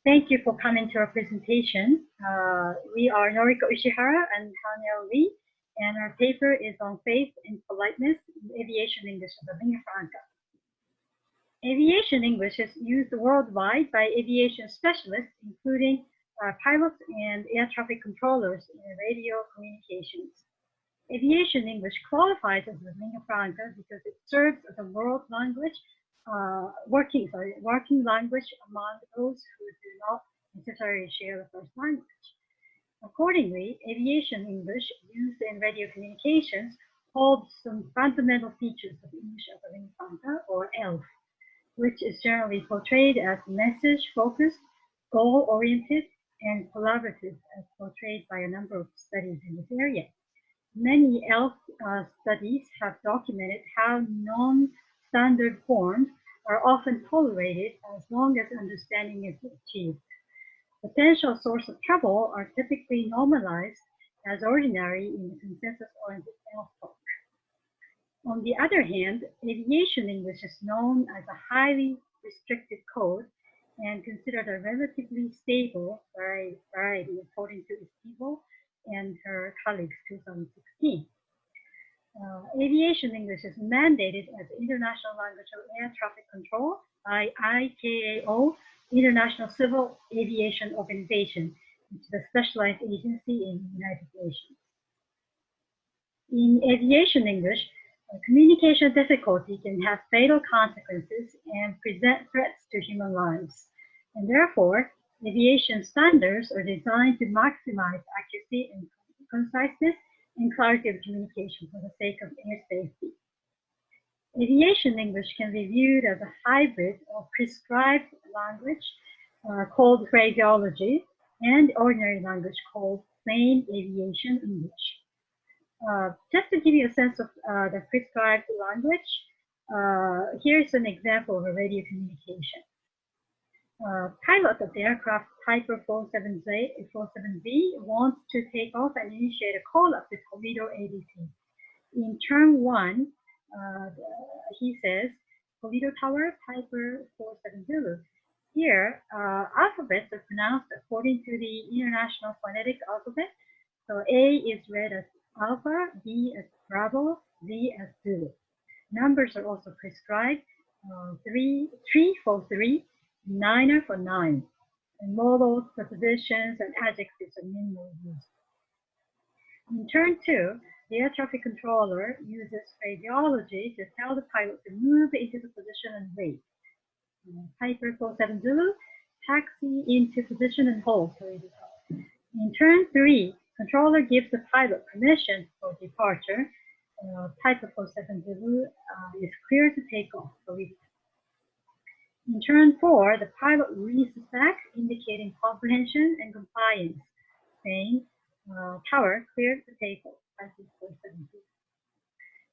Thank you for coming to our presentation. We are Noriko Ishihara and Hanel Lee, and our paper is on faith and politeness in aviation English of the lingua franca. Aviation English is used worldwide by aviation specialists, including pilots and air traffic controllers in radio communications. Aviation English qualifies as a lingua franca because it serves as a world language, working language among those who do not necessarily share the first language. Accordingly, aviation English used in radio communications holds some fundamental features of English as a lingua franca, or ELF, which is generally portrayed as message-focused, goal-oriented, and collaborative, as portrayed by a number of studies in this area. Many ELF studies have documented how non-standard forms are often tolerated as long as understanding is achieved. Potential sources of trouble are typically normalized as ordinary in the consensus-oriented ELF talk. On the other hand, aviation English is known as a highly restricted code and considered a relatively stable variety, according to Estivo and her colleagues 2016. Aviation English is mandated as International Language of Air Traffic Control by ICAO, International Civil Aviation Organization, which is a specialized agency in the United Nations. In aviation English, communication difficulty can have fatal consequences and present threats to human lives, and therefore, aviation standards are designed to maximize accuracy and conciseness and clarity of communication for the sake of air safety. Aviation English can be viewed as a hybrid of prescribed language called phraseology and ordinary language called plain aviation English. Just to give you a sense of the prescribed language, here's an example of a radio communication. Pilot of the aircraft Piper 47Z wants to take off and initiate a call-up to Toledo ADC. In turn 1, he says, Toledo Tower, Piper 470. Here, alphabets are pronounced according to the International Phonetic Alphabet. So A is read as Alpha, B as Bravo, Z as Zulu. Numbers are also prescribed, 3 for 3, 9 for 9. And modals, prepositions, and adjectives are minimally used. In turn 2, the air traffic controller uses phraseology to tell the pilot to move into the position and wait. Piper 47 Zulu, taxi into position and hold. In turn 3, controller gives the pilot permission for departure. Piper 47 Zulu is clear to take off. In turn 4, the pilot reads back, indicating comprehension and compliance, saying, tower, clear to take off.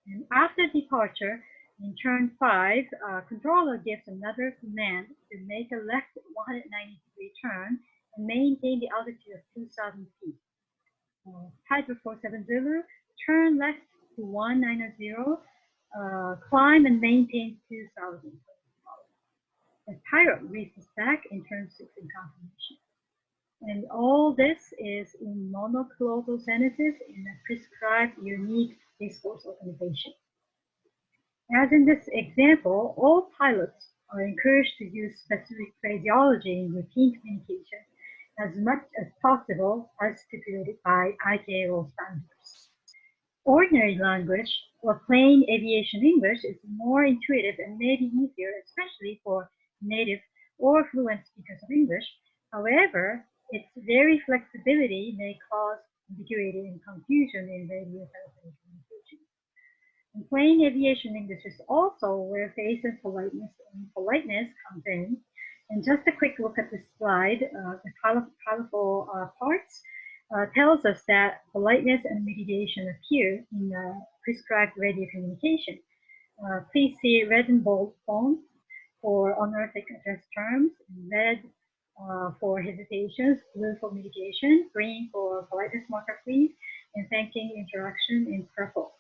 And after departure, in turn 5, controller gives another command to make a left 190-degree turn and maintain the altitude of 2,000 feet. Piper 47 Zulu, turn left to 190, climb and maintain 2,000. The pilot reads back in turn 6 in confirmation. And all this is in monoclosal sentences in a prescribed unique discourse organization. As in this example, all pilots are encouraged to use specific phraseology in routine communication as much as possible as stipulated by ICAO standards. Ordinary language, or plain aviation English, is more intuitive and may be easier, especially for native or fluent speakers of English. However, its very flexibility may cause ambiguity and confusion in radio telephony communication. And plain aviation English is also where faith and politeness comes in. And just a quick look at this slide, the colorful parts tells us that politeness and mediation appear in prescribed radio communication. Please see red and bold fonts for honorific address terms, red for hesitations, blue for mitigation, green for politeness marker please, and thanking interaction in purple.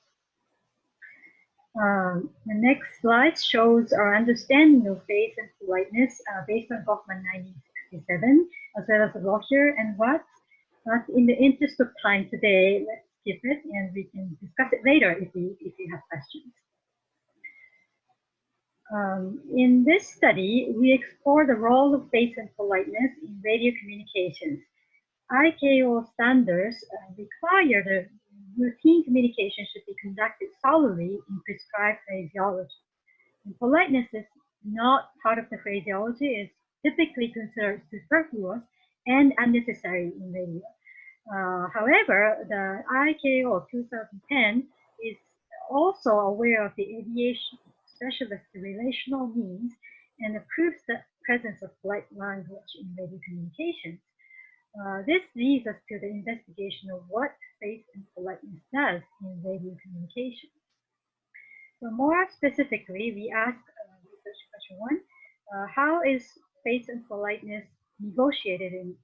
The next slide shows our understanding of faith and politeness based on Goffman 1960. 1967, as well as Lockyer and Watts. But in the interest of time today, let's skip it and we can discuss it later if you have questions. In this study, we explore the role of face and politeness in radio communications. ICAO standards require that routine communication should be conducted solely in prescribed phraseology. And politeness is not part of the phraseology, it's typically considered superfluous and unnecessary in radio. However, the ICAO 2010 is also aware of the aviation specialist relational needs and approves the presence of polite language in radio communications. This leads us to the investigation of what face and politeness does in radio communication. So more specifically, we asked research question 1, how is face and politeness negotiated in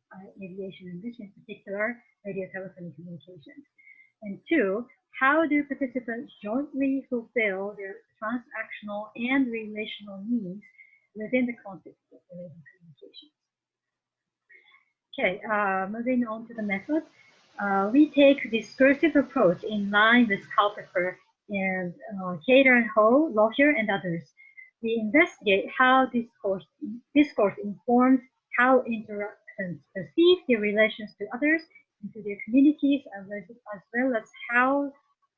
aviation English, in particular radiotelephony communications? And 2, how do participants jointly fulfill their transactional and relational needs within the context of the radio communication? Okay, moving on to the method. We take a discursive approach in line with Culpeper and Cater and Ho, Lockyer, and others. We investigate how discourse informs how interactions perceive their relations to others and to their communities, as well as how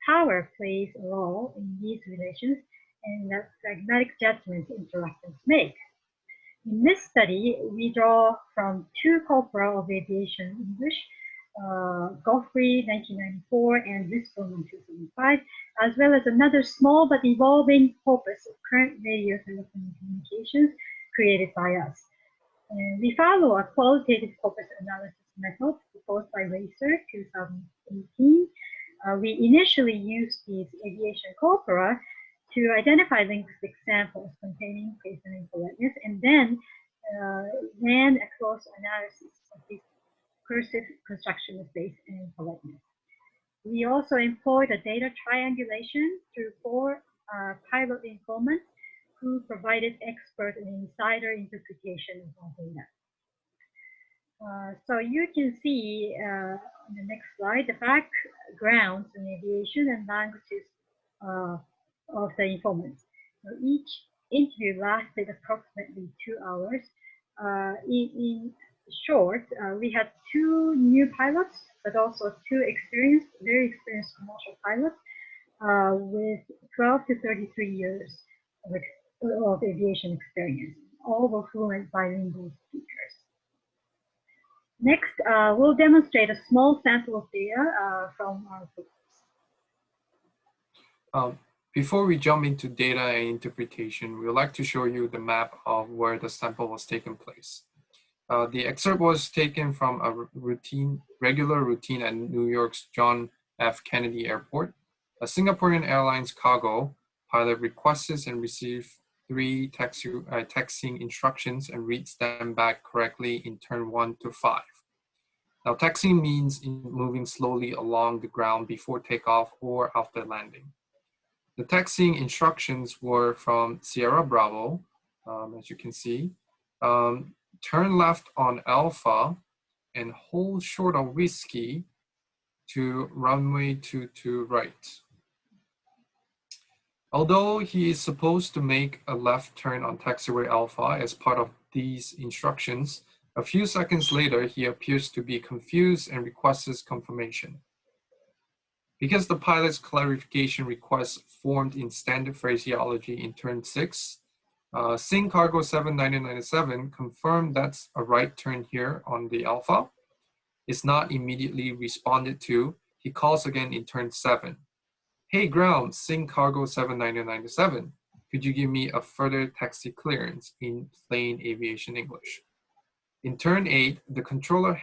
power plays a role in these relations and the pragmatic judgments interactions make. In this study, we draw from 2 corpora of aviation English, Godfrey 1994 and Lisbon 2005, as well as another small but evolving corpus of current radio telephony communications created by us. And we follow a qualitative corpus analysis method proposed by Racer 2018. We initially used these aviation corpora to identify linguistic samples containing face and politeness, and then ran a close analysis of this cursive construction of face and politeness. We also employed a data triangulation through 4 pilot informants who provided expert and insider interpretation of our data. So you can see on the next slide the backgrounds in aviation and languages of the informants. So each interview lasted approximately 2 hours. In short, we had 2 new pilots, but also 2 very experienced commercial pilots with 12 to 33 years of aviation experience. All were fluent bilingual speakers. Next, we'll demonstrate a small sample of data from our programs. Before we jump into data and interpretation, we would like to show you the map of where the sample was taken place. The excerpt was taken from a regular routine at New York's John F. Kennedy Airport. A Singaporean Airlines cargo pilot requests and receives 3 taxiing instructions and reads them back correctly in turn 1 to 5. Now, taxiing means moving slowly along the ground before takeoff or after landing. The taxiing instructions were from Sierra Bravo, as you can see. Turn left on Alpha and hold short of Whiskey to runway 22 right. Although he is supposed to make a left turn on taxiway Alpha as part of these instructions, a few seconds later, he appears to be confused and requests confirmation. Because the pilot's clarification request formed in standard phraseology in turn 6, Sing Cargo 79997 confirmed that's a right turn here on the Alpha. It's not immediately responded to. He calls again in turn 7. Hey ground, Sing Cargo 79997. Could you give me a further taxi clearance in plain aviation English? In turn 8, the controller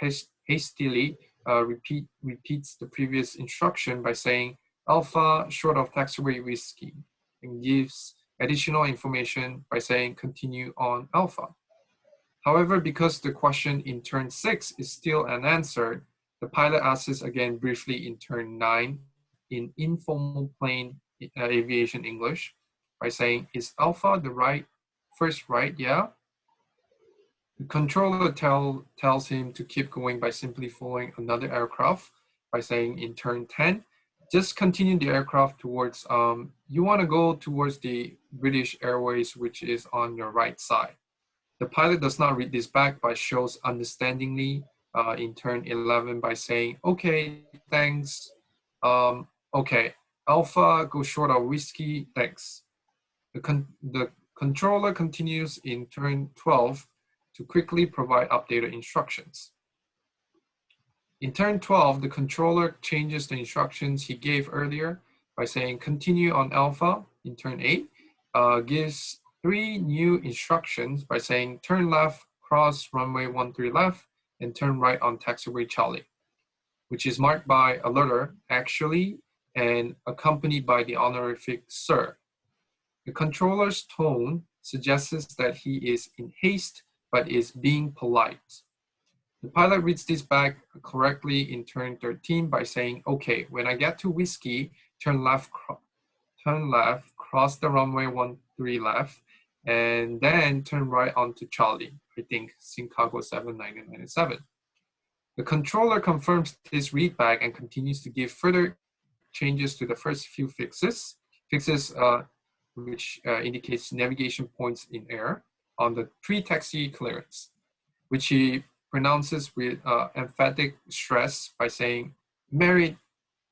hastily repeats the previous instruction by saying Alpha short of taxiway Whiskey and gives additional information by saying continue on Alpha. However, because the question in turn 6 is still unanswered, the pilot asks again briefly in turn 9 in informal plain aviation English by saying, is Alpha the first right, yeah? The controller tells him to keep going by simply following another aircraft by saying in turn 10, just continue the aircraft towards, you want to go towards the British Airways, which is on your right side. The pilot does not read this back, but shows understandingly in turn 11 by saying, okay, thanks. Okay, Alpha, go short of whiskey, thanks. The controller continues in turn 12 to quickly provide updated instructions. In turn 12, the controller changes the instructions he gave earlier by saying continue on Alpha. In turn 8, gives 3 new instructions by saying turn left, cross runway 13 left, and turn right on taxiway Charlie, which is marked by a letter actually and accompanied by the honorific sir. The controller's tone suggests that he is in haste but is being polite. The pilot reads this back correctly in turn 13 by saying, okay, when I get to whiskey, turn left, cross the runway 13 left, and then turn right onto Charlie, I think, Chicago 79997. The controller confirms this readback and continues to give further changes to the first few fixes which indicates navigation points in air on the pre-taxi clearance, which he pronounces with emphatic stress by saying Merritt,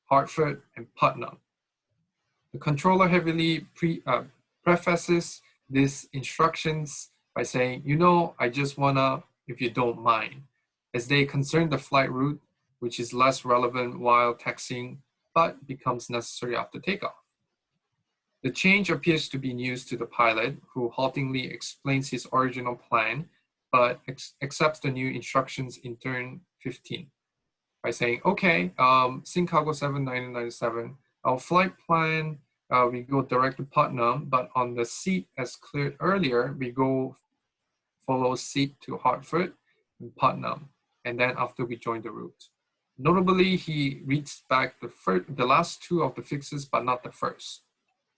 Hartford, and Putnam. The controller heavily prefaces these instructions by saying, you know, I just wanna, if you don't mind, as they concern the flight route, which is less relevant while taxiing, but becomes necessary after takeoff. The change appears to be news to the pilot, who haltingly explains his original plan, but accepts the new instructions in turn 15 by saying, okay, Chicago 79997, our flight plan, we go direct to Putnam, but on the seat as cleared earlier, we go follow seat to Hartford and Putnam, and then after we join the route. Notably, he reads back the last 2 of the fixes, but not the first.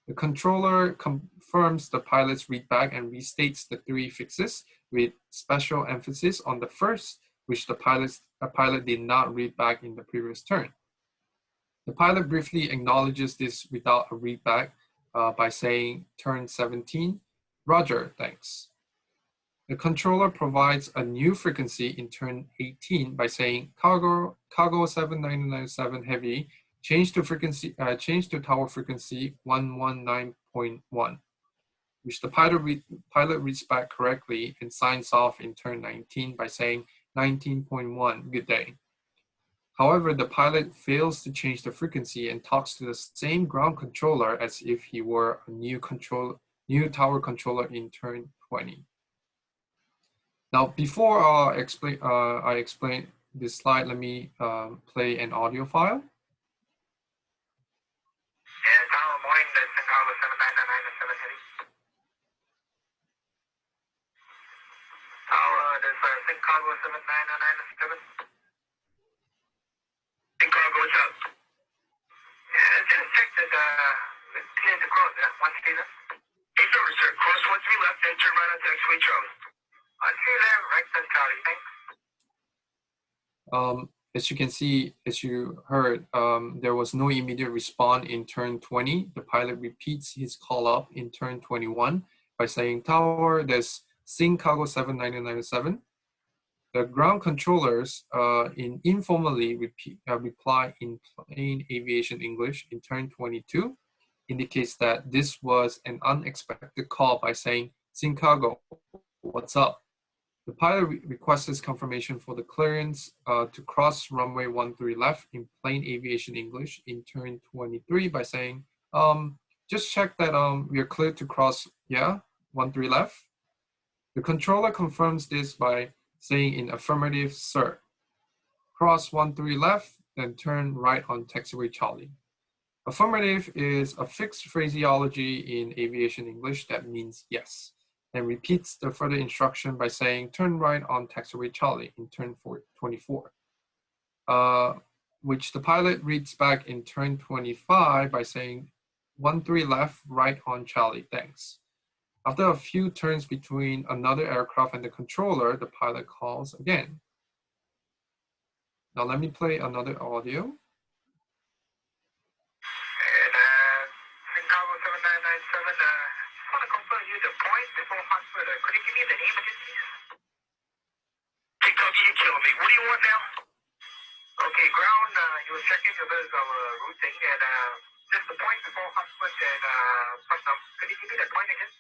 The controller confirms the pilot's readback and restates the 3 fixes with special emphasis on the first, which the pilot did not read back in the previous turn. The pilot briefly acknowledges this without a readback by saying turn 17, Roger, thanks. The controller provides a new frequency in turn 18 by saying cargo 79997 heavy, change to tower frequency 119.1, which the pilot reads back correctly and signs off in turn 19 by saying 19.1, good day. However, the pilot fails to change the frequency and talks to the same ground controller as if he were a new tower controller in turn 20. Now, before I explain this slide, let me play an audio file. Morning, this is Chicago 79997 heading. This is Chicago 79997. Chicago, what's up? Yeah, just check that it's clear to cross, yeah? 1 left. Hey, sir, cross 13 left, then turn right on taxiway Charlie. I see you there, right side Charlie, thanks. As you can see, as you heard, there was no immediate response in turn 20. The pilot repeats his call up in turn 21 by saying, tower, there's Chicago 79997. The ground controllers informally reply in plain aviation English in turn 22, indicates that this was an unexpected call by saying, Chicago, what's up? The pilot requests confirmation for the clearance to cross runway 13 left in plain aviation English in turn 23 by saying, just check that we are cleared to cross, 13 left. The controller confirms this by saying in affirmative, sir. Cross 13 left, then turn right on taxiway Charlie. Affirmative is a fixed phraseology in aviation English that means yes, and repeats the further instruction by saying turn right on taxiway Charlie in turn 24, which the pilot reads back in turn 25 by saying 13 left, right on Charlie, thanks. After a few turns between another aircraft and the controller, the pilot calls again. Now let me play another audio. And Chicago 7997, just want to confirm you the point before Hartford. Could you give me the name again, please? Kentucky, you're killing me. What do you want now? Okay, ground, you were checking the bit of routing, and just the point before Hartford and Putnam. Could you give me that point again?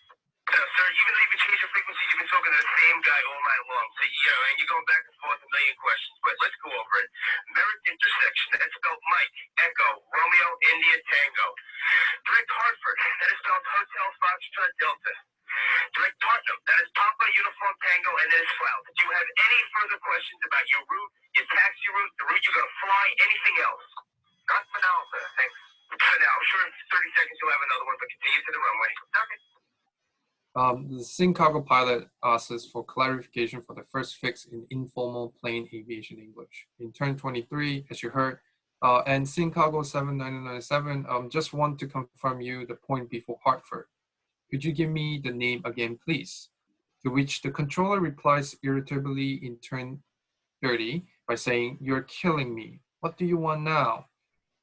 Sir, even if you change your frequency, you've been talking to the same guy all night long. So, yeah, and you're going back and forth a million questions, but let's go over it. Merritt intersection, that's spelled Mike, Echo, Romeo, India, Tango. Direct Hartford, that is spelled Hotel, Foxtrot, Delta. Direct Tottenham, that is Papa, Uniform, Tango, and then it's Flout. Do you have any further questions about your route, your taxi route, the route you're going to fly, anything else? Not for now, sir. Thanks. For now, I'm sure in 30 seconds you'll have another one, but continue to the runway. Okay. The Chicago pilot asks for clarification for the first fix in informal plain aviation English. In turn 23, as you heard, and Chicago 7997, just want to confirm you the point before Hartford. Could you give me the name again, please? To which the controller replies irritably in turn 30 by saying, "You're killing me. What do you want now?"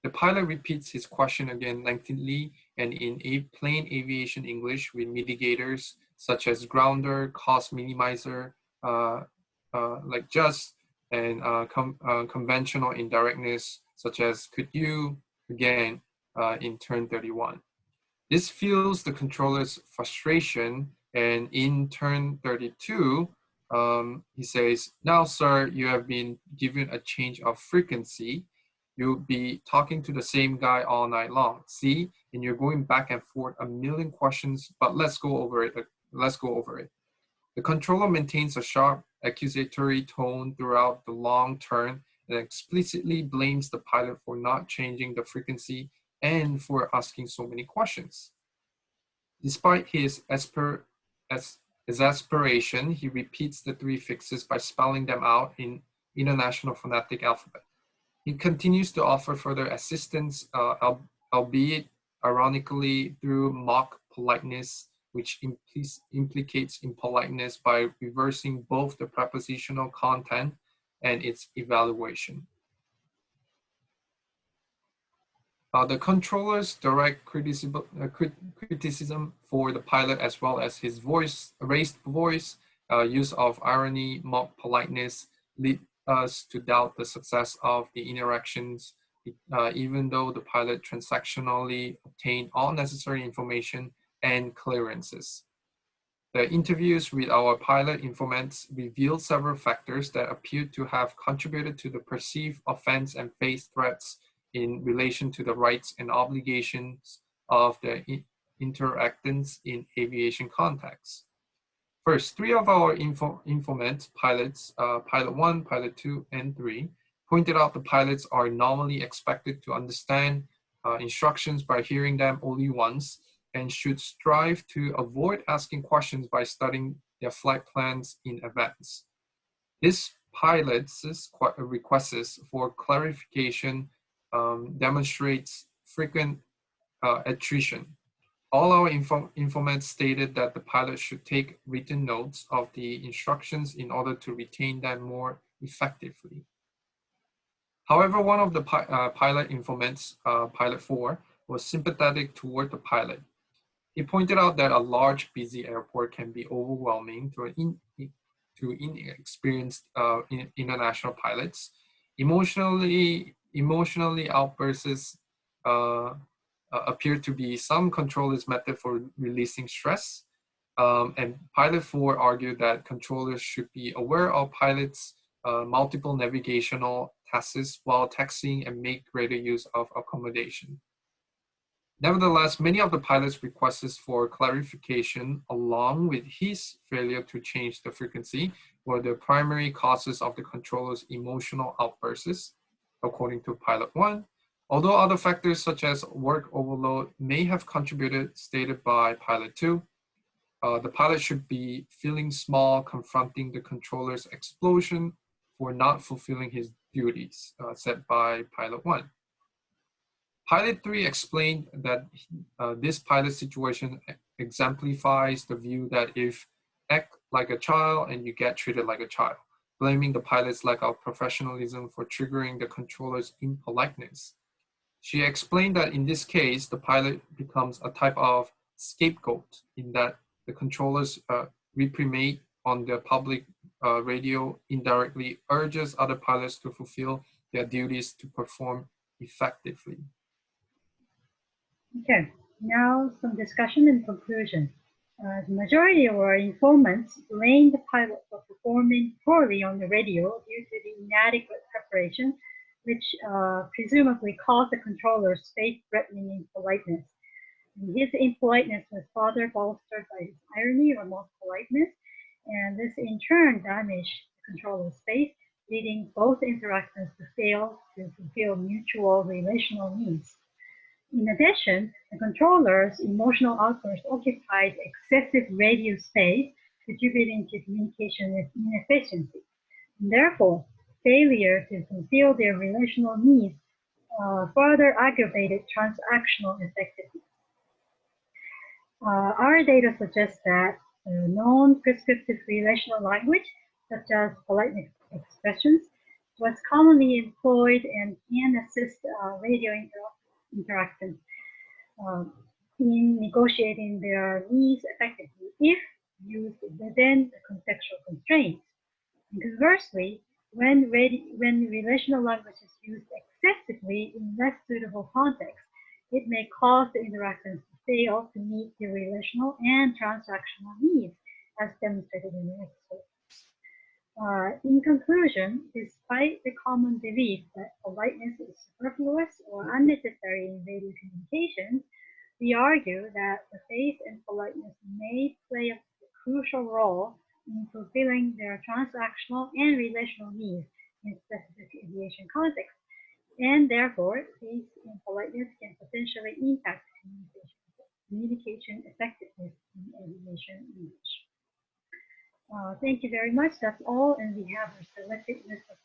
The pilot repeats his question again lengthily and in plain aviation English with mitigators such as grounder, cost minimizer, like just, and conventional indirectness such as "could you," again in turn 31. This fuels the controller's frustration, and in turn 32, he says, "Now, sir, you have been given a change of frequency. You'll be talking to the same guy all night long. See, and you're going back and forth a million questions, but let's go over it. The controller maintains a sharp accusatory tone throughout the long turn and explicitly blames the pilot for not changing the frequency and for asking so many questions. Despite his exasperation, he repeats the three fixes by spelling them out in International Phonetic Alphabet. He continues to offer further assistance, albeit ironically through mock politeness, which implicates impoliteness by reversing both the prepositional content and its evaluation. The controller's direct criticism for the pilot, as well as his raised voice, use of irony, mock politeness, lead us to doubt the success of the interactions, even though the pilot transactionally obtained all necessary information and clearances. The interviews with our pilot informants revealed several factors that appear to have contributed to the perceived offense and face threats in relation to the rights and obligations of the interactants in aviation contexts. First, three of our informant pilots, Pilot 1, Pilot 2, and 3, pointed out the pilots are normally expected to understand instructions by hearing them only once and should strive to avoid asking questions by studying their flight plans in advance. This pilot's requests for clarification demonstrates frequent attrition. All our informants stated that the pilot should take written notes of the instructions in order to retain them more effectively. However, one of the pilot informants, Pilot 4, was sympathetic toward the pilot. He pointed out that a large, busy airport can be overwhelming to inexperienced international pilots. Emotionally outbursts appear to be some controller's method for releasing stress. And Pilot 4 argued that controllers should be aware of pilots' multiple navigational tasks while taxiing and make greater use of accommodation. Nevertheless, many of the pilots' requests for clarification, along with his failure to change the frequency, were the primary causes of the controller's emotional outbursts, according to Pilot 1. Although other factors such as work overload may have contributed, stated by Pilot 2, the pilot should be feeling small, confronting the controller's explosion for not fulfilling his duties, said by Pilot 1. Pilot 3 explained that this pilot situation exemplifies the view that if act like a child and you get treated like a child, blaming the pilot's lack of professionalism for triggering the controller's impoliteness. She explained that in this case, the pilot becomes a type of scapegoat in that the controller's reprimand on the public radio indirectly urges other pilots to fulfill their duties to perform effectively. Okay, now some discussion and conclusion. The majority of our informants blame the pilot for performing poorly on the radio due to the inadequate preparation, which presumably caused the controller's faith-threatening impoliteness. And his impoliteness was further bolstered by his irony or mock politeness, and this in turn damaged the controller's faith, leading both interactions to fail to fulfill mutual relational needs. In addition, the controller's emotional outburst occupied excessive radio space, contributing to communication with inefficiency. And therefore, failure to fulfill their relational needs further aggravated transactional effectiveness. Our data suggests that non-prescriptive relational language, such as politeness expressions, was commonly employed and can assist radio interactions in negotiating their needs effectively if used within the contextual constraints. And conversely, when relational language is used excessively in less suitable contexts, it may cause the interactions to fail to meet the relational and transactional needs, as demonstrated in the next slide. In conclusion, despite the common belief that politeness is superfluous or unnecessary in radio communications, we argue that the faith and politeness may play a crucial role in fulfilling their transactional and relational needs in specific aviation contexts, and therefore faith and politeness can potentially impact communication effectiveness in aviation English. Thank you very much. That's all, and we have a selected list of